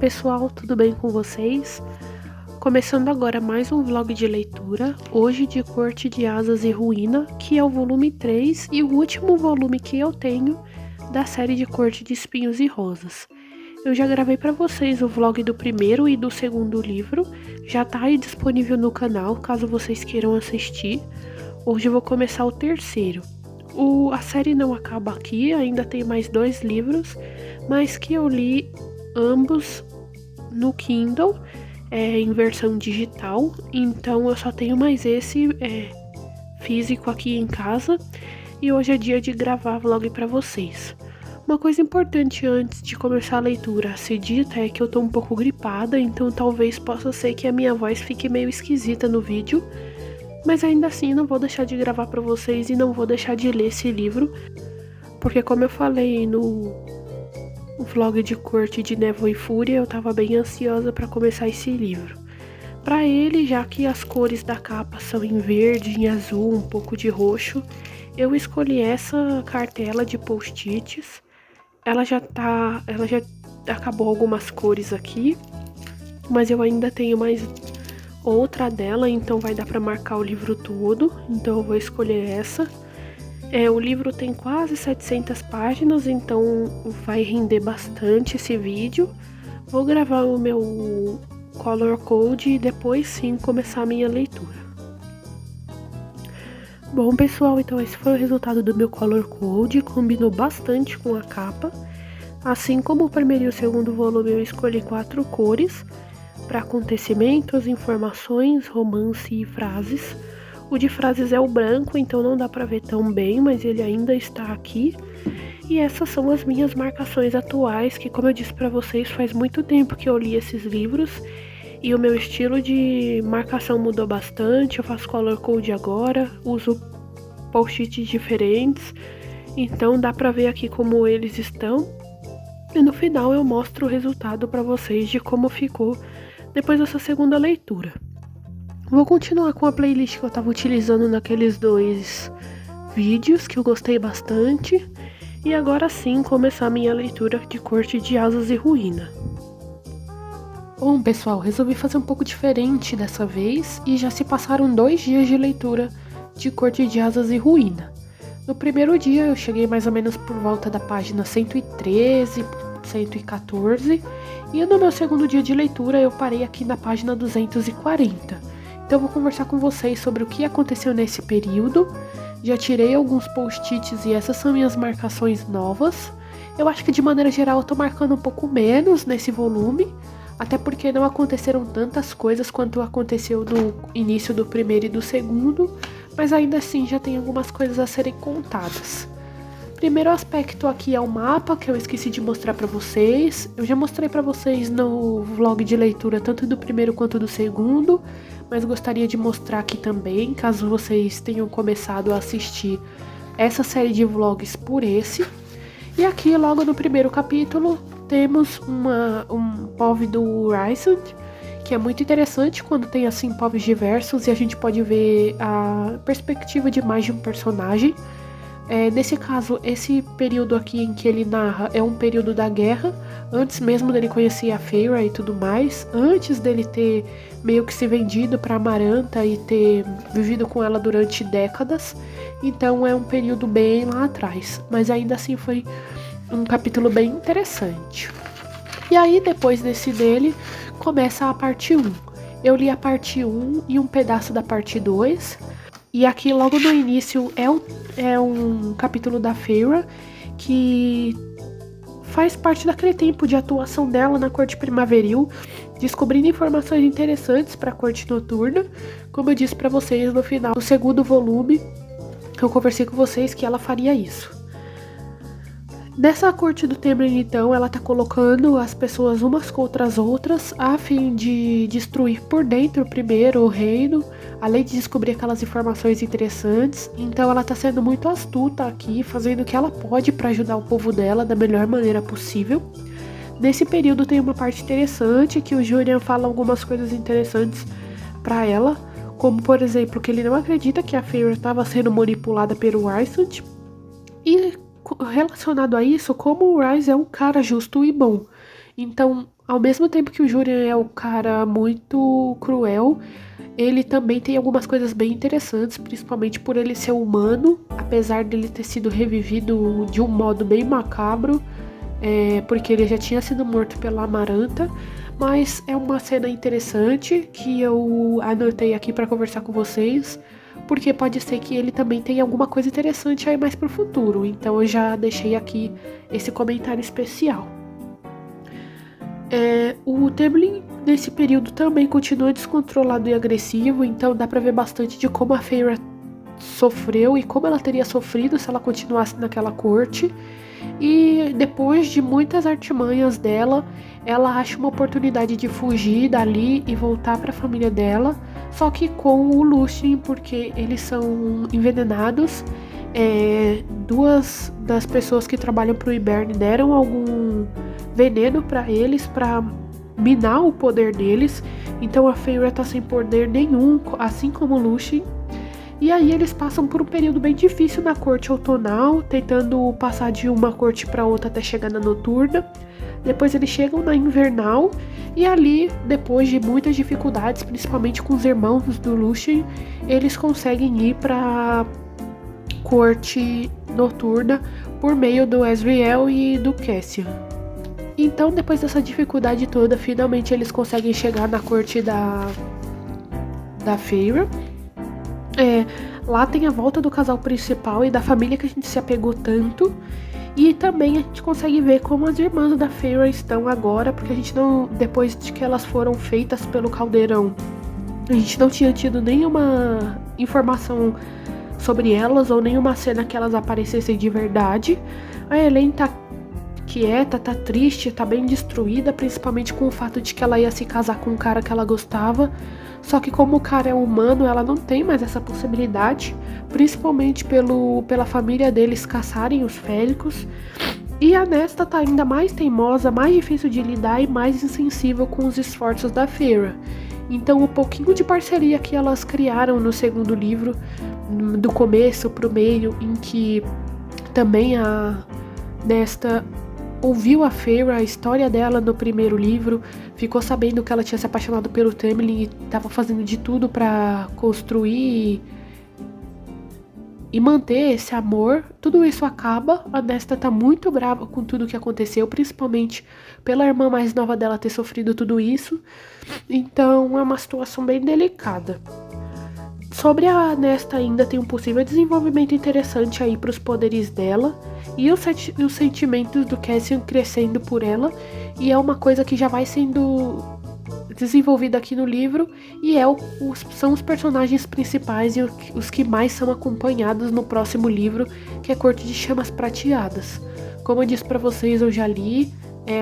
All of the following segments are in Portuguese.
pessoal, tudo bem com vocês? Começando agora mais um vlog de leitura, hoje de Corte de Asas e Ruína, que é o volume 3 e o último volume que eu tenho da série de Corte de Espinhos e Rosas. Eu já gravei para vocês o vlog do primeiro e do segundo livro, já tá aí disponível no canal, caso vocês queiram assistir. Hoje eu vou começar o terceiro. A série não acaba aqui, ainda tem mais 2 livros, mas que eu li ambos no Kindle, em versão digital, então eu só tenho mais esse físico aqui em casa, e hoje é dia de gravar vlog pra vocês. Uma coisa importante antes de começar a leitura a ser dita é que eu tô um pouco gripada, então talvez possa ser que a minha voz fique meio esquisita no vídeo, mas ainda assim não vou deixar de gravar pra vocês e não vou deixar de ler esse livro, porque como eu falei no vlog de Corte de Névoa e Fúria, eu tava bem ansiosa para começar esse livro. Para ele, já que as cores da capa são em verde, em azul, um pouco de roxo, eu escolhi essa cartela de post-its. Ela já acabou algumas cores aqui, mas eu ainda tenho mais outra dela, então vai dar para marcar o livro todo, então eu vou escolher essa. O livro tem quase 700 páginas, então vai render bastante esse vídeo. Vou gravar o meu color code e depois sim começar a minha leitura. Bom pessoal, então esse foi o resultado do meu color code, combinou bastante com a capa. Assim como o primeiro e o segundo volume, eu escolhi 4 cores para acontecimentos, informações, romance e frases. O de frases é o branco, então não dá pra ver tão bem, mas ele ainda está aqui. E essas são as minhas marcações atuais, que como eu disse pra vocês, faz muito tempo que eu li esses livros. E o meu estilo de marcação mudou bastante, eu faço color code agora, uso post-its diferentes. Então dá pra ver aqui como eles estão. E no final eu mostro o resultado pra vocês de como ficou depois dessa segunda leitura. Vou continuar com a playlist que eu tava utilizando naqueles 2 vídeos, que eu gostei bastante. E agora sim, começar a minha leitura de Corte de Asas e Ruína. Bom, pessoal, resolvi fazer um pouco diferente dessa vez, e já se passaram 2 dias de leitura de Corte de Asas e Ruína. No primeiro dia eu cheguei mais ou menos por volta da página 113, 114, e no meu segundo dia de leitura eu parei aqui na página 240. Então eu vou conversar com vocês sobre o que aconteceu nesse período. Já tirei alguns post-its e essas são minhas marcações novas. Eu acho que de maneira geral eu tô marcando um pouco menos nesse volume, até porque não aconteceram tantas coisas quanto aconteceu no início do primeiro e do segundo, mas ainda assim já tem algumas coisas a serem contadas. Primeiro aspecto aqui é o mapa, que eu esqueci de mostrar pra vocês. Eu já mostrei pra vocês no vlog de leitura tanto do primeiro quanto do segundo, mas gostaria de mostrar aqui também, caso vocês tenham começado a assistir essa série de vlogs por esse. E aqui, logo no primeiro capítulo, temos um POV do Rysand, que é muito interessante quando tem assim POVs diversos e a gente pode ver a perspectiva de mais de um personagem. Nesse caso, esse período aqui em que ele narra é um período da guerra, antes mesmo dele conhecer a Feyre e tudo mais, antes dele ter meio que se vendido para Amaranta e ter vivido com ela durante décadas. Então é um período bem lá atrás, mas ainda assim foi um capítulo bem interessante. E aí depois dele começa a parte 1. Eu li a parte 1 e um pedaço da parte 2. E aqui logo no início é um capítulo da Feyre que faz parte daquele tempo de atuação dela na corte primaveril, descobrindo informações interessantes para a corte noturna. Como eu disse para vocês no final do segundo volume, eu conversei com vocês que ela faria isso. Nessa corte do Temrin, então, ela tá colocando as pessoas umas contra as outras, a fim de destruir por dentro primeiro o reino, além de descobrir aquelas informações interessantes. Então ela tá sendo muito astuta aqui, fazendo o que ela pode para ajudar o povo dela da melhor maneira possível. Nesse período tem uma parte interessante, que o Julian fala algumas coisas interessantes para ela, como por exemplo, que ele não acredita que a Feyre estava sendo manipulada pelo Rysand, e relacionado a isso, como o Rhys é um cara justo e bom. Então, ao mesmo tempo que o Julian é um cara muito cruel, ele também tem algumas coisas bem interessantes, principalmente por ele ser humano, apesar dele ter sido revivido de um modo bem macabro, porque ele já tinha sido morto pela Amaranta. Mas é uma cena interessante que eu anotei aqui para conversar com vocês, porque pode ser que ele também tenha alguma coisa interessante aí mais pro futuro. Então eu já deixei aqui esse comentário especial. O Tamlin nesse período também continua descontrolado e agressivo, então dá pra ver bastante de como a Feyre sofreu e como ela teria sofrido se ela continuasse naquela corte. E depois de muitas artimanhas dela, ela acha uma oportunidade de fugir dali e voltar para a família dela, só que com o Lucien, porque eles são envenenados. Duas das pessoas que trabalham pro Hibern deram algum veneno para eles, para minar o poder deles. Então a Feyre tá sem poder nenhum, assim como o Lucien. E aí eles passam por um período bem difícil na corte outonal, tentando passar de uma corte para outra até chegar na noturna. Depois eles chegam na invernal e ali, depois de muitas dificuldades, principalmente com os irmãos do Lucien, eles conseguem ir para corte noturna por meio do Ezreal e do Cassian. Então, depois dessa dificuldade toda, finalmente eles conseguem chegar na corte da Feyre. Lá tem a volta do casal principal e da família que a gente se apegou tanto. E também a gente consegue ver como as irmãs da Feyre estão agora, porque a gente não, depois de que elas foram feitas pelo caldeirão, a gente não tinha tido nenhuma informação sobre elas ou nenhuma cena que elas aparecessem de verdade. A Elaine tá quieta, tá triste, tá bem destruída, principalmente com o fato de que ela ia se casar com um cara que ela gostava. Só que como o cara é humano, ela não tem mais essa possibilidade, principalmente pela família deles caçarem os Félicos. E a Nesta tá ainda mais teimosa, mais difícil de lidar e mais insensível com os esforços da Feyre. Então o pouquinho de parceria que elas criaram no segundo livro, do começo pro meio, em que também a Nesta ouviu a Feyre, a história dela no primeiro livro, ficou sabendo que ela tinha se apaixonado pelo Tamlin e estava fazendo de tudo para construir e manter esse amor. Tudo isso acaba, a Nesta tá muito brava com tudo que aconteceu, principalmente pela irmã mais nova dela ter sofrido tudo isso. Então é uma situação bem delicada. Sobre a Nesta ainda tem um possível desenvolvimento interessante aí para os poderes dela e os sentimentos do Cassian crescendo por ela, e é uma coisa que já vai sendo desenvolvida aqui no livro e são os personagens principais e os que mais são acompanhados no próximo livro, que é Corte de Chamas Prateadas. Como eu disse para vocês, eu já li,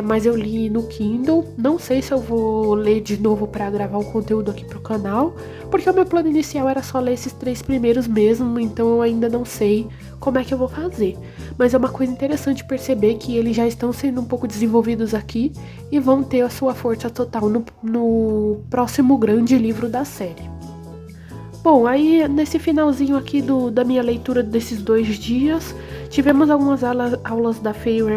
mas eu li no Kindle. Não sei se eu vou ler de novo para gravar o conteúdo aqui pro canal, porque o meu plano inicial era só ler esses 3 primeiros mesmo, então eu ainda não sei como é que eu vou fazer. Mas é uma coisa interessante perceber que eles já estão sendo um pouco desenvolvidos aqui e vão ter a sua força total no próximo grande livro da série. Bom, aí nesse finalzinho aqui da minha leitura desses 2 dias, tivemos algumas aulas da Feyre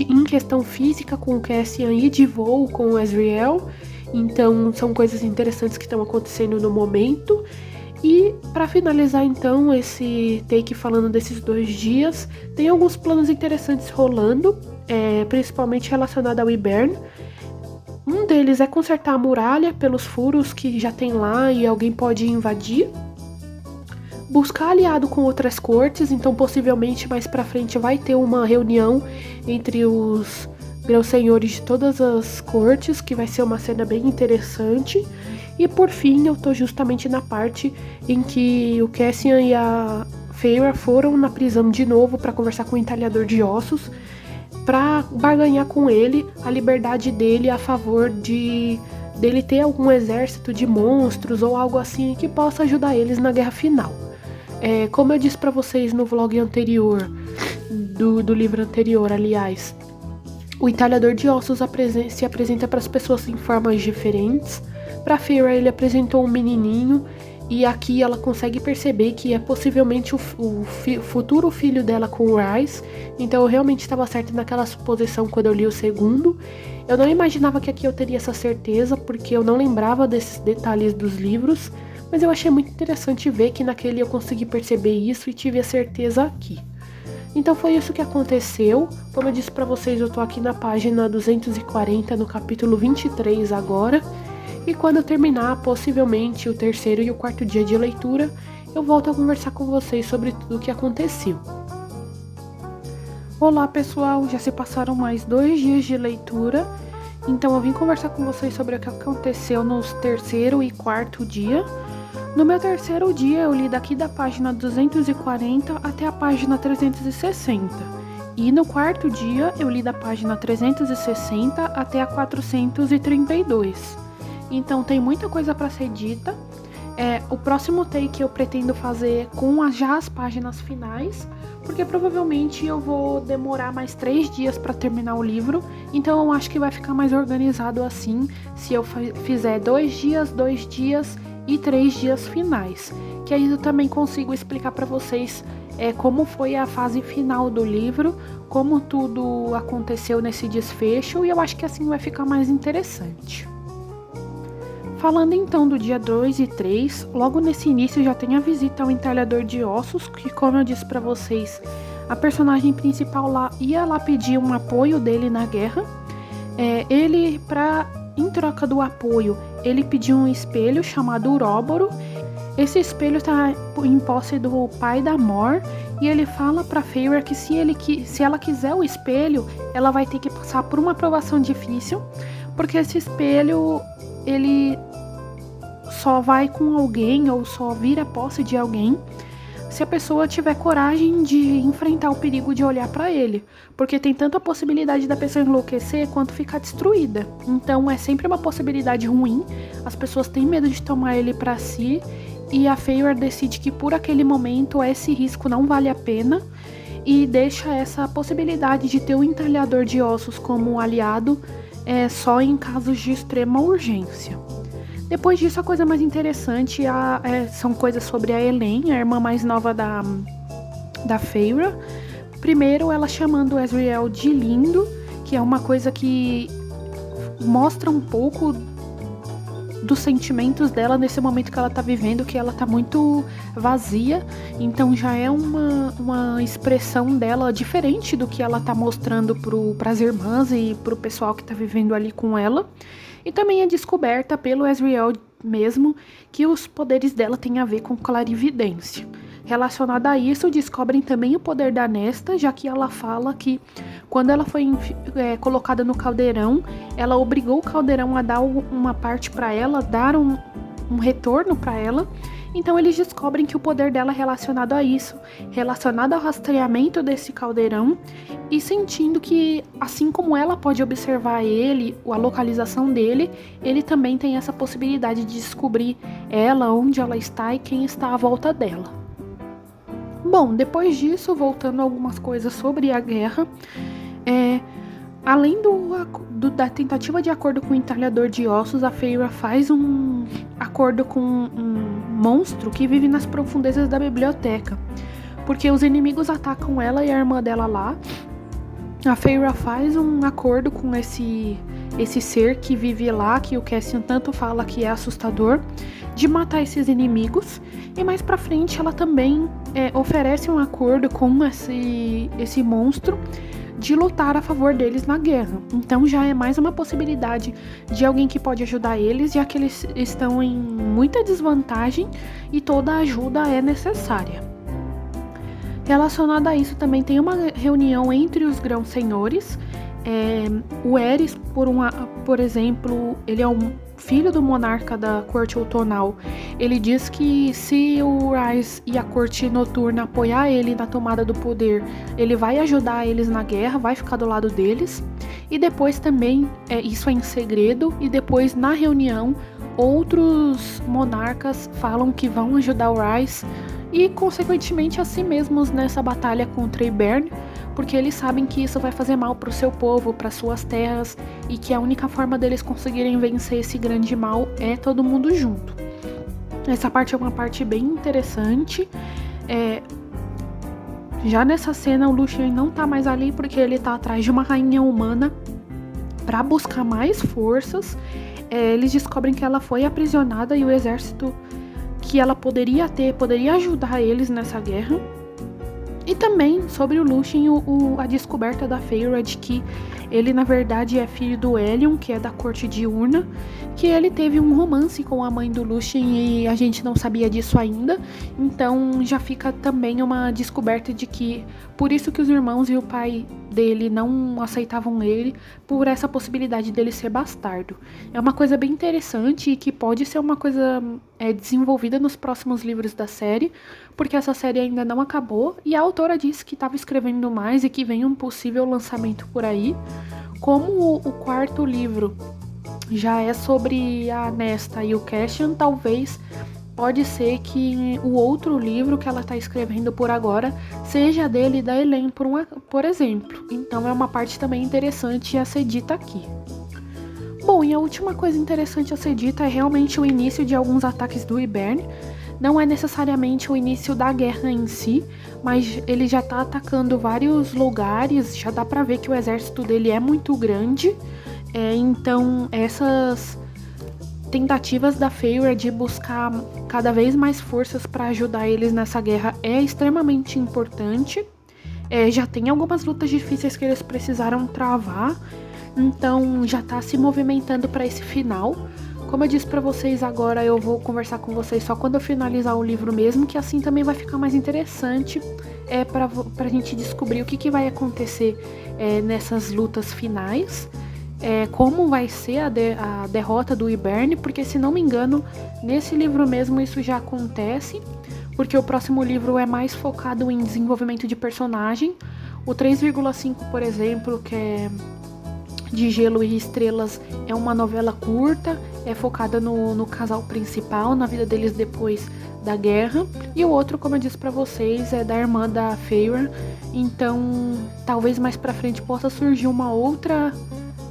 em questão física com o Cassian e de voo com o Ezreal. Então são coisas interessantes que estão acontecendo no momento. E para finalizar então esse take falando desses 2 dias, tem alguns planos interessantes rolando, principalmente relacionado ao Hibern. Um deles é consertar a muralha pelos furos que já tem lá e alguém pode invadir. Buscar aliado com outras cortes, então possivelmente mais pra frente vai ter uma reunião entre os grãos senhores de todas as cortes, que vai ser uma cena bem interessante. E por fim, eu tô justamente na parte em que o Cassian e a Feyre foram na prisão de novo para conversar com o entalhador de ossos, para barganhar com ele a liberdade dele a favor dele ter algum exército de monstros ou algo assim que possa ajudar eles na guerra final. Como eu disse para vocês no vlog anterior, do livro anterior, aliás, o entalhador de ossos se apresenta para as pessoas em formas diferentes. Para Feyre ele apresentou um menininho E aqui ela consegue perceber que é possivelmente o futuro filho dela com o Rhys. Então eu realmente estava certa naquela suposição quando eu li o segundo. Eu não imaginava que aqui eu teria essa certeza, porque eu não lembrava desses detalhes dos livros. Mas eu achei muito interessante ver que naquele eu consegui perceber isso e tive a certeza aqui. Então foi isso que aconteceu. Como eu disse pra vocês, eu tô aqui na página 240, no capítulo 23 agora. E quando eu terminar, possivelmente, o terceiro e o quarto dia de leitura, eu volto a conversar com vocês sobre tudo o que aconteceu. Olá pessoal, já se passaram mais 2 dias de leitura. Então eu vim conversar com vocês sobre o que aconteceu nos terceiro e quarto dia. No meu terceiro dia, eu li daqui da página 240 até a página 360. E no quarto dia, eu li da página 360 até a 432. Então tem muita coisa para ser dita. O próximo take eu pretendo fazer com já as páginas finais, porque provavelmente eu vou demorar mais 3 dias para terminar o livro. Então eu acho que vai ficar mais organizado assim, se eu fizer 2 dias e 3 dias finais, que aí eu também consigo explicar para vocês como foi a fase final do livro, como tudo aconteceu nesse desfecho, e eu acho que assim vai ficar mais interessante. Falando então do dia 2 e 3, logo nesse início já tem a visita ao entalhador de ossos, que como eu disse para vocês, a personagem principal lá ia lá pedir um apoio dele na guerra. Em troca do apoio, ele pediu um espelho chamado Uróboro. Esse espelho está em posse do pai da Mor, e ele fala para Feyre que se ela quiser o espelho, ela vai ter que passar por uma provação difícil, porque esse espelho, ele só vai com alguém ou só vira posse de alguém se a pessoa tiver coragem de enfrentar o perigo de olhar para ele, porque tem tanto a possibilidade da pessoa enlouquecer quanto ficar destruída. Então é sempre uma possibilidade ruim, as pessoas têm medo de tomar ele para si, e a Feyre decide que por aquele momento esse risco não vale a pena e deixa essa possibilidade de ter o entalhador de ossos como aliado só em casos de extrema urgência. Depois disso, a coisa mais interessante são coisas sobre a Elain, a irmã mais nova da Feyre. Primeiro, ela chamando o Ezreal de lindo, que é uma coisa que mostra um pouco dos sentimentos dela nesse momento que ela tá vivendo, que ela tá muito vazia. Então já é uma expressão dela diferente do que ela tá mostrando pras irmãs e pro pessoal que tá vivendo ali com ela. E também é descoberta pelo Ezreal mesmo que os poderes dela têm a ver com clarividência. Relacionado a isso, descobrem também o poder da Nesta, já que ela fala que quando ela foi colocada no caldeirão, ela obrigou o caldeirão a dar uma parte para ela, dar um retorno para ela. Então eles descobrem que o poder dela é relacionado a isso, relacionado ao rastreamento desse caldeirão, e sentindo que, assim como ela pode observar ele, a localização dele, ele também tem essa possibilidade de descobrir ela, onde ela está e quem está à volta dela. Bom, depois disso, voltando a algumas coisas sobre a guerra, além da tentativa de acordo com o entalhador de ossos, a Feyre faz um acordo com um monstro que vive nas profundezas da biblioteca, porque os inimigos atacam ela e a irmã dela lá. A Feyre faz um acordo com esse ser que vive lá, que o Cassian tanto fala que é assustador, de matar esses inimigos. E mais pra frente ela também oferece um acordo com esse monstro de lutar a favor deles na guerra. Então já é mais uma possibilidade de alguém que pode ajudar eles, já que eles estão em muita desvantagem e toda ajuda é necessária. Relacionado a isso, também tem uma reunião entre os grãos-senhores. O Aerys, por exemplo, ele é um filho do monarca da corte outonal. Ele diz que se o Rhys e a corte noturna apoiar ele na tomada do poder, ele vai ajudar eles na guerra, vai ficar do lado deles. E depois também, isso é em segredo, e depois na reunião, outros monarcas falam que vão ajudar o Rhys e, consequentemente, a si mesmos nessa batalha contra Yberne, porque eles sabem que isso vai fazer mal para o seu povo, para suas terras, e que a única forma deles conseguirem vencer esse grande mal é todo mundo junto. Essa parte é uma parte bem interessante. Já nessa cena, o Lucien não tá mais ali porque ele tá atrás de uma rainha humana para buscar mais forças. Eles descobrem que ela foi aprisionada e o exército que ela poderia ajudar eles nessa guerra. E também sobre o Lucien, a descoberta da Feyre de que ele na verdade é filho do Elyon, que é da corte de Urna, que ele teve um romance com a mãe do Lucien e a gente não sabia disso ainda. Então já fica também uma descoberta de que por isso que os irmãos e o pai dele não aceitavam ele, por essa possibilidade dele ser bastardo. É uma coisa bem interessante e que pode ser uma coisa desenvolvida nos próximos livros da série, porque essa série ainda não acabou e a autora disse que estava escrevendo mais e que vem um possível lançamento por aí. Como o quarto livro já é sobre a Nesta e o Cassian, talvez pode ser que o outro livro que ela está escrevendo por agora seja dele e da Hélène, por exemplo. Então é uma parte também interessante a ser dita aqui. Bom, e a última coisa interessante a ser dita é realmente o início de alguns ataques do Hibern. Não é necessariamente o início da guerra em si, mas ele já tá atacando vários lugares, já dá pra ver que o exército dele é muito grande. Então essas tentativas da Feyre de buscar cada vez mais forças para ajudar eles nessa guerra é extremamente importante. Já tem algumas lutas difíceis que eles precisaram travar, então já tá se movimentando para esse final. Como eu disse pra vocês, agora eu vou conversar com vocês só quando eu finalizar o livro mesmo, que assim também vai ficar mais interessante pra gente descobrir o que vai acontecer nessas lutas finais, como vai ser a derrota do Hibern, porque se não me engano, nesse livro mesmo isso já acontece, porque o próximo livro é mais focado em desenvolvimento de personagem. O 3,5, por exemplo, que é de Gelo e Estrelas, é uma novela curta, é focada no casal principal, na vida deles depois da guerra. E o outro, como eu disse pra vocês, é da irmã da Feyre. Então, talvez mais pra frente possa surgir uma outra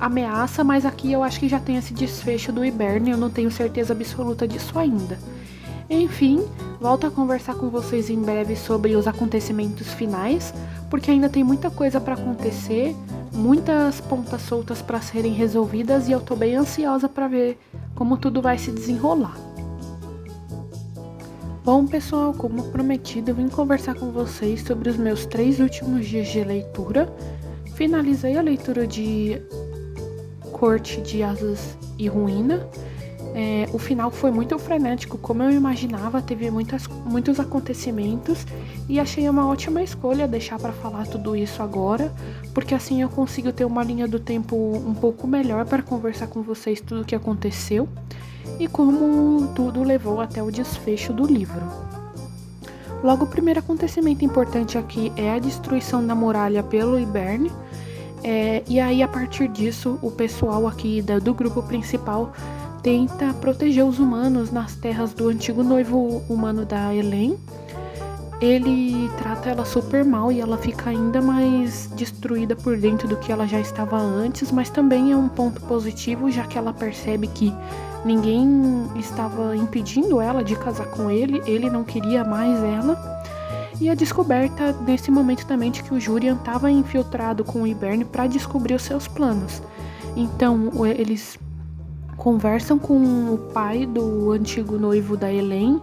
ameaça, mas aqui eu acho que já tem esse desfecho do Hibern, eu não tenho certeza absoluta disso ainda. Enfim, volto a conversar com vocês em breve sobre os acontecimentos finais, porque ainda tem muita coisa pra acontecer, muitas pontas soltas para serem resolvidas e eu tô bem ansiosa para ver como tudo vai se desenrolar. Bom, pessoal, como prometido, eu vim conversar com vocês sobre os meus 3 últimos dias de leitura. Finalizei a leitura de Corte de Asas e Ruína. O final foi muito frenético, como eu imaginava, teve muitos acontecimentos e achei uma ótima escolha deixar para falar tudo isso agora, porque assim eu consigo ter uma linha do tempo um pouco melhor para conversar com vocês tudo o que aconteceu e como tudo levou até o desfecho do livro. Logo, o primeiro acontecimento importante aqui é a destruição da muralha pelo Hibern, e aí a partir disso o pessoal aqui do grupo principal tenta proteger os humanos nas terras do antigo noivo humano da Hélène. Ele trata ela super mal e ela fica ainda mais destruída por dentro do que ela já estava antes, mas também é um ponto positivo, já que ela percebe que ninguém estava impedindo ela de casar com ele não queria mais ela. E a descoberta nesse momento também de que o Jurian estava infiltrado com o Hibern para descobrir os seus planos. Então eles conversam com o pai do antigo noivo da Hélène,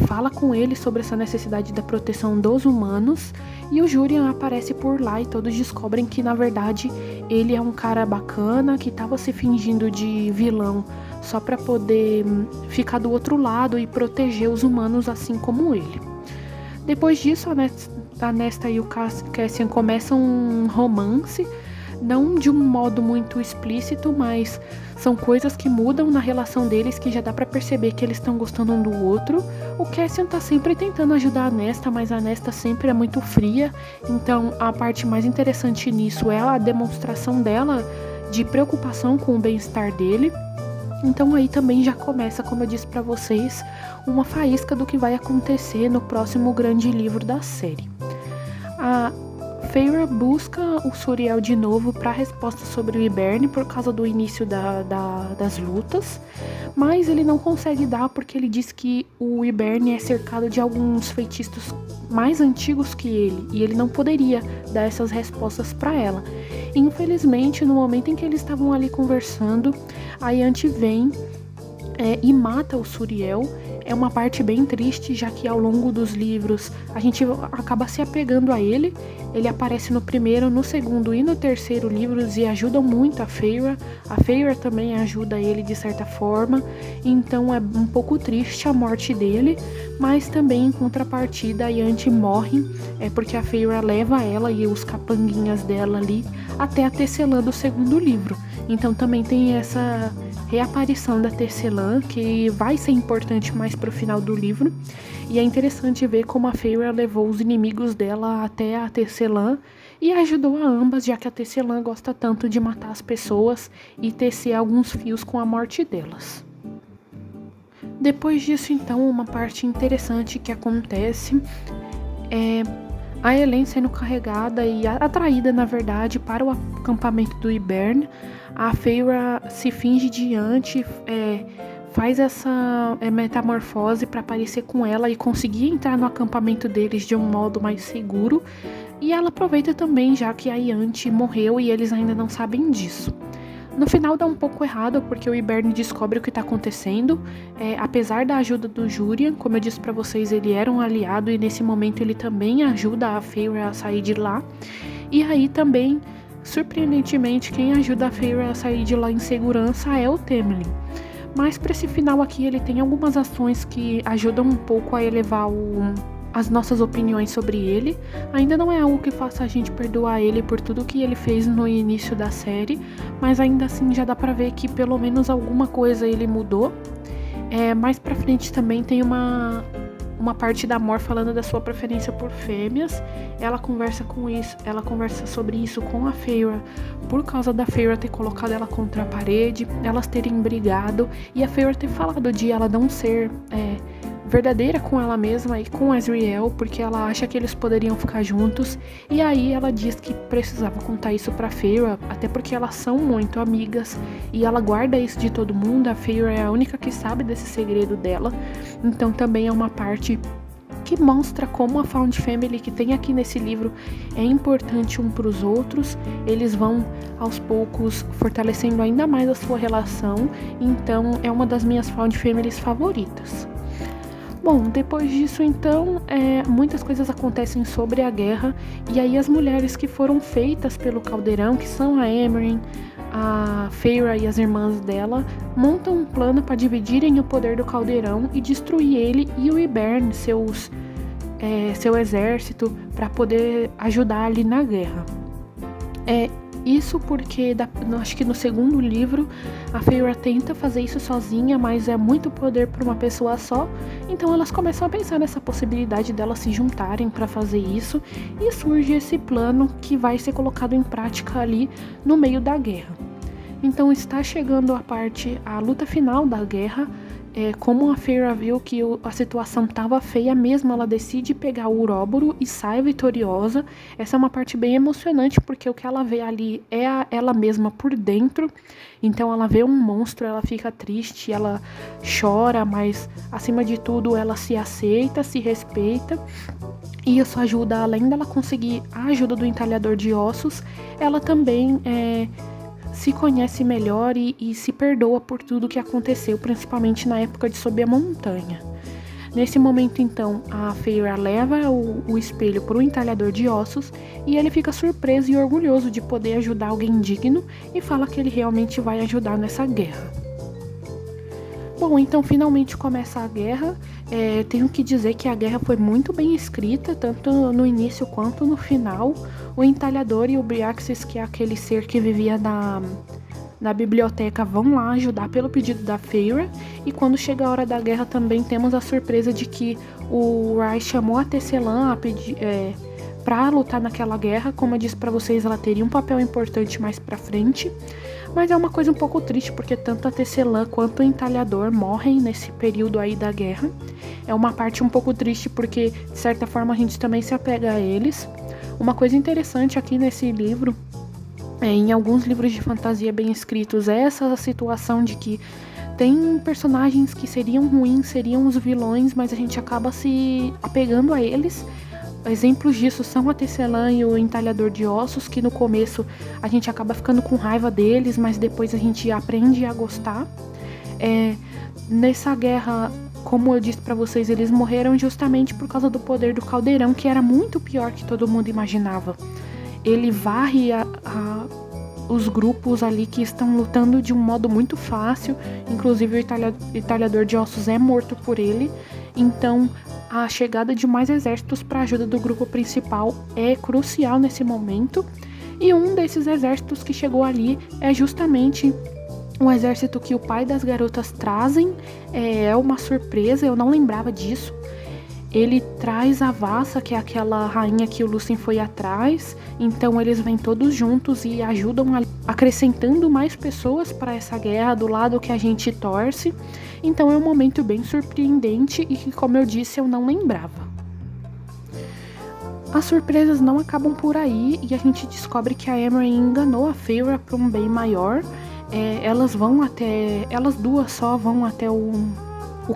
fala com ele sobre essa necessidade da proteção dos humanos, e o Jurian aparece por lá e todos descobrem que na verdade ele é um cara bacana que estava se fingindo de vilão só para poder ficar do outro lado e proteger os humanos assim como ele. Depois disso, a Nesta e o Cassian começam um romance, não de um modo muito explícito, mas são coisas que mudam na relação deles que já dá pra perceber que eles estão gostando um do outro. O Cassian tá sempre tentando ajudar a Nesta, mas a Nesta sempre é muito fria, então a parte mais interessante nisso é a demonstração dela de preocupação com o bem-estar dele. Então aí também já começa, como eu disse pra vocês, uma faísca do que vai acontecer no próximo grande livro da série. A Feyre busca o Suriel de novo para resposta sobre o Yberne por causa do início das lutas, mas ele não consegue dar porque ele diz que o Yberne é cercado de alguns feitiços mais antigos que ele e ele não poderia dar essas respostas para ela. Infelizmente, no momento em que eles estavam ali conversando, a Iante vem e mata o Suriel. É uma parte bem triste, já que ao longo dos livros a gente acaba se apegando a ele. Ele aparece no primeiro, no segundo e no terceiro livros e ajuda muito a Feyre. A Feyre também ajuda ele de certa forma. Então é um pouco triste a morte dele, mas também em contrapartida a Iante morre, porque a Feyre leva ela e os capanguinhas dela ali até a Tecelã do segundo livro. Então também tem essa reaparição da Tecelã, que vai ser importante mais pro final do livro. E é interessante ver como a Feyre levou os inimigos dela até a Tecelã e ajudou a ambas, já que a Tecelã gosta tanto de matar as pessoas e tecer alguns fios com a morte delas. Depois disso, então, uma parte interessante que acontece é a Hélène sendo carregada e atraída, na verdade, para o acampamento do Yberne. A Feyre se finge diante, faz essa metamorfose para aparecer com ela e conseguir entrar no acampamento deles de um modo mais seguro. E ela aproveita também, já que a Iante morreu e eles ainda não sabem disso. No final dá um pouco errado, porque o Yberne descobre o que está acontecendo. Apesar da ajuda do Jurian, como eu disse para vocês, ele era um aliado e nesse momento ele também ajuda a Feyre a sair de lá. E aí também, surpreendentemente, quem ajuda a Feyre a sair de lá em segurança é o Temlin. Mas para esse final aqui ele tem algumas ações que ajudam um pouco a elevar as nossas opiniões sobre ele. Ainda não é algo que faça a gente perdoar ele por tudo que ele fez no início da série, mas ainda assim já dá pra ver que pelo menos alguma coisa ele mudou. Mais pra frente também tem uma parte da Mor falando da sua preferência por fêmeas. Ela conversa sobre isso com a Feyre, por causa da Feyre ter colocado ela contra a parede, elas terem brigado e a Feyre ter falado de ela não ser verdadeira com ela mesma e com Azriel, porque ela acha que eles poderiam ficar juntos. E aí ela diz que precisava contar isso pra Feyre, até porque elas são muito amigas e ela guarda isso de todo mundo. A Feyre é a única que sabe desse segredo dela. Então também é uma parte que mostra como a Found Family que tem aqui nesse livro é importante um para os outros. Eles vão aos poucos fortalecendo ainda mais a sua relação. Então é uma das minhas Found Families favoritas. Bom, depois disso, então, muitas coisas acontecem sobre a guerra, e aí as mulheres que foram feitas pelo Caldeirão, que são a Emeryn, a Feyre e as irmãs dela, montam um plano para dividirem o poder do Caldeirão e destruir ele e o Yberne, seu exército, para poder ajudar ali na guerra. Isso porque, acho que no segundo livro, a Feyre tenta fazer isso sozinha, mas é muito poder para uma pessoa só. Então elas começam a pensar nessa possibilidade delas se juntarem para fazer isso. E surge esse plano que vai ser colocado em prática ali no meio da guerra. Então está chegando a luta final da guerra. Como a Feyre viu que a situação estava feia mesmo, ela decide pegar o Uróboro e sai vitoriosa. Essa é uma parte bem emocionante, porque o que ela vê ali é ela mesma por dentro. Então ela vê um monstro, ela fica triste, ela chora, mas acima de tudo ela se aceita, se respeita. E isso ajuda, além dela conseguir a ajuda do entalhador de ossos, ela também se conhece melhor e se perdoa por tudo que aconteceu, principalmente na época de Sob a Montanha. Nesse momento, então, a Feyre leva o espelho para o entalhador de ossos e ele fica surpreso e orgulhoso de poder ajudar alguém digno e fala que ele realmente vai ajudar nessa guerra. Bom, então finalmente começa a guerra. Tenho que dizer que a guerra foi muito bem escrita, tanto no início quanto no final. O entalhador e o Bryaxis, que é aquele ser que vivia na biblioteca, vão lá ajudar pelo pedido da Feyre. E quando chega a hora da guerra também temos a surpresa de que o Rai chamou a Tecelã para lutar naquela guerra. Como eu disse para vocês, ela teria um papel importante mais pra frente. Mas é uma coisa um pouco triste, porque tanto a Tecelã quanto o entalhador morrem nesse período aí da guerra. É uma parte um pouco triste, porque de certa forma a gente também se apega a eles. Uma coisa interessante aqui nesse livro, em alguns livros de fantasia bem escritos, é essa situação de que tem personagens que seriam ruins, seriam os vilões, mas a gente acaba se apegando a eles. Exemplos disso são a Tecelã e o Entalhador de Ossos, que no começo a gente acaba ficando com raiva deles, mas depois a gente aprende a gostar. Nessa guerra, como eu disse pra vocês, eles morreram justamente por causa do poder do Caldeirão, que era muito pior que todo mundo imaginava. Ele varre os grupos ali que estão lutando de um modo muito fácil, inclusive o Entalhador de Ossos é morto por ele. Então a chegada de mais exércitos para a ajuda do grupo principal é crucial nesse momento, e um desses exércitos que chegou ali é justamente um exército que o pai das garotas trazem. É uma surpresa, eu não lembrava disso. Ele traz a Vassa, que é aquela rainha que o Lúthien foi atrás, então eles vêm todos juntos e ajudam acrescentando mais pessoas para essa guerra do lado que a gente torce. Então é um momento bem surpreendente e que, como eu disse, eu não lembrava. As surpresas não acabam por aí e a gente descobre que a Emery enganou a Feyre para um bem maior. Elas duas só vão até o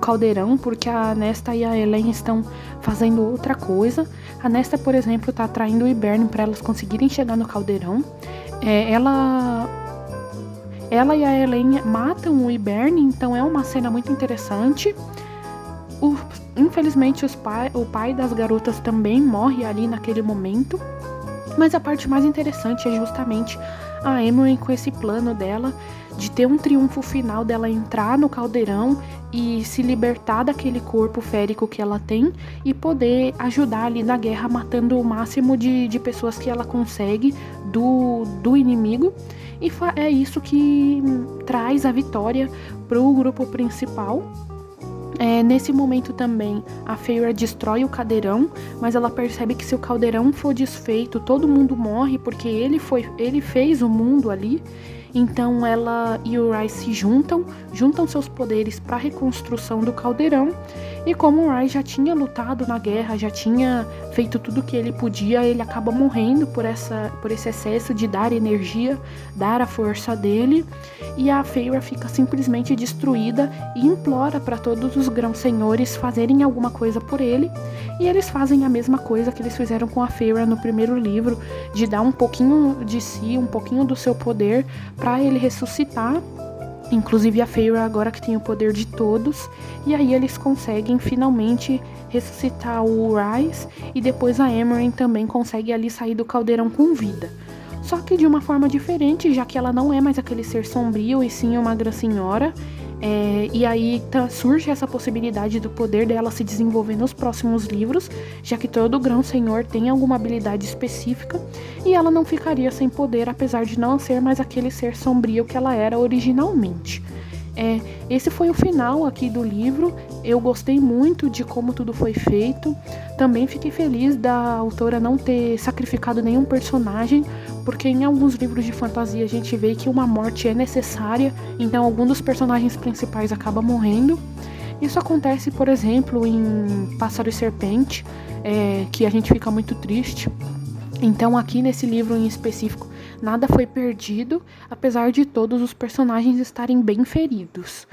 Caldeirão, porque a Nesta e a Elaine estão fazendo outra coisa. A Nesta, por exemplo, está atraindo o Hibern para elas conseguirem chegar no Caldeirão. Ela e a Elaine matam o Hibern, então é uma cena muito interessante. Infelizmente o pai das garotas também morre ali naquele momento. Mas a parte mais interessante é justamente a Emery com esse plano dela de ter um triunfo final, dela entrar no Caldeirão e se libertar daquele corpo férico que ela tem e poder ajudar ali na guerra, matando o máximo de pessoas que ela consegue do inimigo. E é isso que traz a vitória pro grupo principal. Nesse momento também a Feyre destrói o Caldeirão, mas ela percebe que se o Caldeirão for desfeito, todo mundo morre, porque ele fez o mundo ali. Então ela e o Rhys se juntam seus poderes para a reconstrução do Caldeirão. E como o Rhys já tinha lutado na guerra, já tinha feito tudo o que ele podia, ele acaba morrendo por esse excesso de dar energia, dar a força dele. E a Feyre fica simplesmente destruída e implora para todos os grãos-senhores fazerem alguma coisa por ele. E eles fazem a mesma coisa que eles fizeram com a Feyre no primeiro livro, de dar um pouquinho de si, um pouquinho do seu poder para ele ressuscitar. Inclusive a Feyre agora que tem o poder de todos. E aí eles conseguem finalmente ressuscitar o Rhys. E depois a Emery também consegue ali sair do Caldeirão com vida. Só que de uma forma diferente, já que ela não é mais aquele ser sombrio e sim uma grã-senhora. E aí surge essa possibilidade do poder dela se desenvolver nos próximos livros, já que todo grão-senhor tem alguma habilidade específica, e ela não ficaria sem poder, apesar de não ser mais aquele ser sombrio que ela era originalmente. Esse foi o final aqui do livro. Eu gostei muito de como tudo foi feito. Também fiquei feliz da autora não ter sacrificado nenhum personagem, porque em alguns livros de fantasia a gente vê que uma morte é necessária, então algum dos personagens principais acaba morrendo. Isso acontece, por exemplo, em Pássaro e Serpente, que a gente fica muito triste. Então aqui nesse livro em específico nada foi perdido, apesar de todos os personagens estarem bem feridos.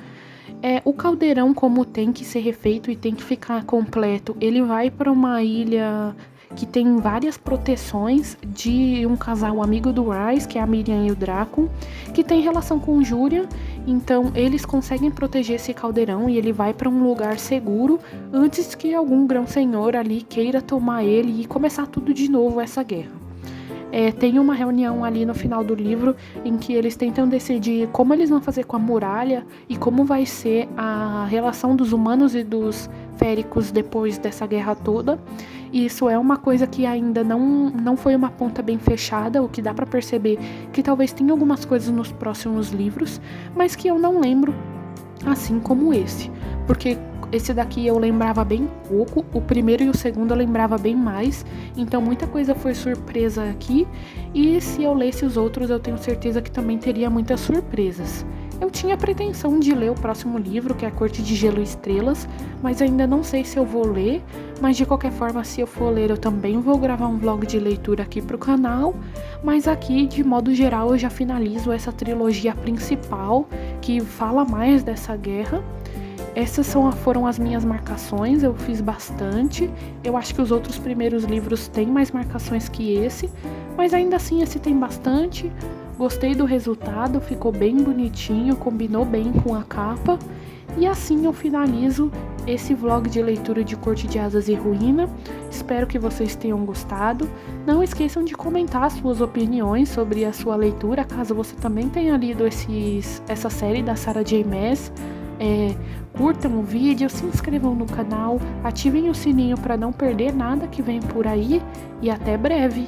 O Caldeirão, como tem que ser refeito e tem que ficar completo, ele vai para uma ilha que tem várias proteções de um casal amigo do Rhys, que é a Miriam e o Draco, que tem relação com Júria. Então eles conseguem proteger esse Caldeirão e ele vai para um lugar seguro antes que algum grão-senhor ali queira tomar ele e começar tudo de novo essa guerra. Tem uma reunião ali no final do livro em que eles tentam decidir como eles vão fazer com a muralha e como vai ser a relação dos humanos e dos féricos depois dessa guerra toda. Isso é uma coisa que ainda não foi uma ponta bem fechada, o que dá pra perceber que talvez tenha algumas coisas nos próximos livros, mas que eu não lembro, assim como esse. Porque esse daqui eu lembrava bem pouco, o primeiro e o segundo eu lembrava bem mais, então muita coisa foi surpresa aqui, e se eu lesse os outros eu tenho certeza que também teria muitas surpresas. Eu tinha a pretensão de ler o próximo livro, que é A Corte de Gelo e Estrelas, mas ainda não sei se eu vou ler, Mas de qualquer forma, se eu for ler, eu também vou gravar um vlog de leitura aqui pro canal. Mas aqui, de modo geral, eu já finalizo essa trilogia principal, que fala mais dessa guerra. Essas foram as minhas marcações, eu fiz bastante. Eu acho que os outros primeiros livros têm mais marcações que esse, mas ainda assim esse tem bastante. Gostei do resultado, ficou bem bonitinho, combinou bem com a capa. E assim eu finalizo esse vlog de leitura de Corte de Asas e Ruína. Espero que vocês tenham gostado. Não esqueçam de comentar suas opiniões sobre a sua leitura, caso você também tenha lido essa série da Sarah J. Maas. Curtam o vídeo, se inscrevam no canal, ativem o sininho para não perder nada que vem por aí e até breve!